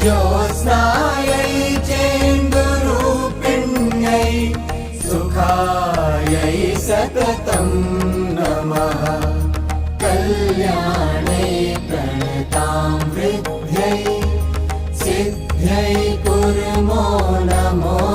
ज्योत्स्नायै चेन्दुरूपिण्यै सुखायै सततं नमः। कल्याणै प्रणतां वृद्ध्यै सिद्ध्यै कुर्मो नमो